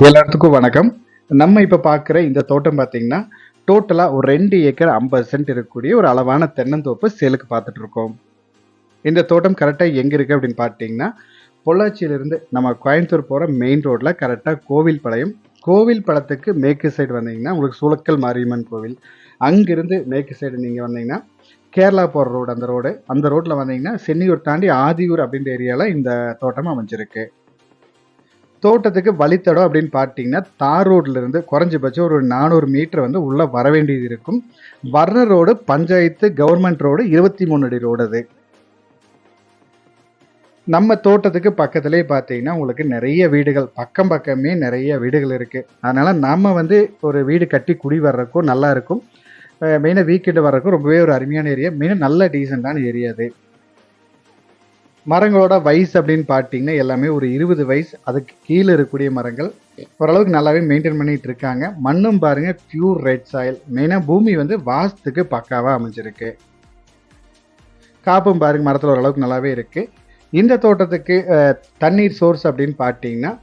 எல்லாத்துக்கும் வணக்கம். நம்ம இப்ப பார்க்குற இந்த தோட்டம் பார்த்தீங்கன்னா, டோட்டலா ஒரு 2 ஏக்கர் 50 சென்ட் இருக்கக்கூடிய ஒரு அளவான தென்னந்தோப்பு சேலுக்கு பார்த்துட்டு இருக்கோம். இந்த தோட்டம் கரெக்ட்டா எங்க இருக்கு அப்படின்னு பார்த்தீங்கன்னா, பொள்ளாச்சியிலிருந்து நம்ம கோயம்புத்தூர் போற மெயின் ரோட்ல கரெக்ட்டா கோவில்பாளையம். கோவில்பாளையத்துக்கு மேற்கு சைடு வந்தீங்கன்னா, உங்களுக்கு சூலக்கல் மாரியம்மன் கோவில். அங்கிருந்து மேற்கு சைடு நீங்க வந்தீங்கன்னா, கேரளா போற ரோடு அந்த ரோட்ல வந்தீங்கன்னா, சென்னியூர் தாண்டி ஆதியூர் அப்படின்ற ஏரியால இந்த தோட்டம் அமைஞ்சிருக்கு. தோட்டத்துக்கு வழித்தடம் அப்படின்னு பார்த்தீங்கன்னா, தார் ரோட்ல இருந்து குறைஞ்சபட்சம் ஒரு 400 மீட்டர் வந்து உள்ள வர வேண்டியது இருக்கும். வர்ற ரோடு பஞ்சாயத்து கவர்மெண்ட் ரோடு 23 அடி ரோடு அது. நம்ம தோட்டத்துக்கு பக்கத்திலேயே பார்த்தீங்கன்னா, உங்களுக்கு நெறைய வீடுகள் பக்கமே நெறைய வீடுகள் இருக்கு. அதனால நம்ம வந்து ஒரு வீடு கட்டி குடி வர்றதுக்கும் நல்லா இருக்கும். மெயினா வீக்கெண்ட் வர்றதுக்கும் ரொம்பவே ஒரு அருமையான ஏரியா. மெயினா நல்ல டீசென்ட்டான ஏரியா அது. மரங்களோட வயசு அப்படின்னு பார்த்தீங்கன்னா, எல்லாமே ஒரு 20 வயசு அதுக்கு கீழ இருக்கக்கூடிய மரங்கள். ஓரளவுக்கு நல்லாவே மெயின்டெயின் பண்ணிட்டு இருக்காங்க. மண்ணும் பாருங்க பியூர் ரெட் சாயில். மெயினா பூமி வந்து வாஸ்துக்கு பக்காவா அமைஞ்சிருக்கு. காப்பும் பாருங்க மரத்துல ஓரளவுக்கு நல்லாவே இருக்கு. இந்த தோட்டத்துக்கு தண்ணீர் சோர்ஸ் அப்படின்னு பார்த்தீங்கன்னா,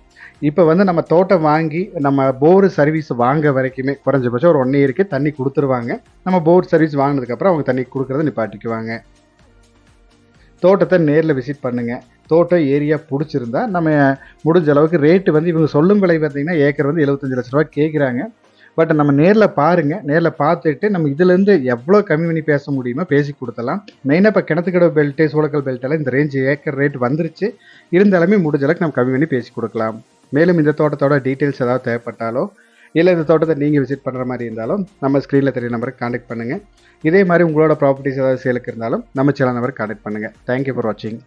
இப்ப வந்து நம்ம தோட்டம் வாங்கி நம்ம போர் சர்வீஸ் வாங்க வரைக்குமே குறைஞ்சபட்சம் ஒரு 1 இயருக்கு தண்ணி குடுத்துருவாங்க. நம்ம போர் சர்வீஸ் வாங்குனதுக்கப்புறம் அவங்க தண்ணி குடுக்கறத நிப்பாட்டிக்குவாங்க. தோட்டத்தை நேரில் விசிட் பண்ணுங்க. தோட்டம் ஏரியா பிடிச்சிருந்தா நம்ம முடிஞ்ச அளவுக்கு ரேட்டு வந்து இவங்க சொல்லும் விலை பார்த்தீங்கன்னா, ஏக்கர் வந்து 75 லட்ச ரூபா கேட்குறாங்க. பட் நம்ம நேரில் பாருங்க. நேரில் பார்த்துட்டு நம்ம இதுலேருந்து எவ்வளோ கம்மி பண்ணி பேச முடியுமோ பேசி கொடுத்துடலாம். மெயினாக இப்போ கிணத்துக்கடவு பெல்ட்டு, சூளக்கல் பெல்ட்டெல்லாம் இந்த ரேஞ்ச் ஏக்கர் ரேட் வந்துருச்சு. இருந்தாலுமே முடிஞ்ச அளவுக்கு நம்ம கம்மி பண்ணி பேசி கொடுக்கலாம். மேலும் இந்த தோட்டத்தோட டீட்டெயில்ஸ் ஏதாவது தேவைப்பட்டாலோ, இல்லை இந்த தோட்டத்தை நீங்கள் விசிட் பண்ணுற மாதிரி இருந்தாலும் நம்ம ஸ்க்ரீனில் தெரிய நம்பருக்கு கான்டாக்ட் பண்ணுங்கள். இதே மாதிரி உங்களோட ப்ராப்பர்ட்டிஸ் ஏதாவது சேலுக்கு இருந்தாலும் நம்ம சேனல் நம்பருக்கு கான்டாக்ட் பண்ணுங்கள். தேங்க்யூ ஃபார் வாட்சிங்.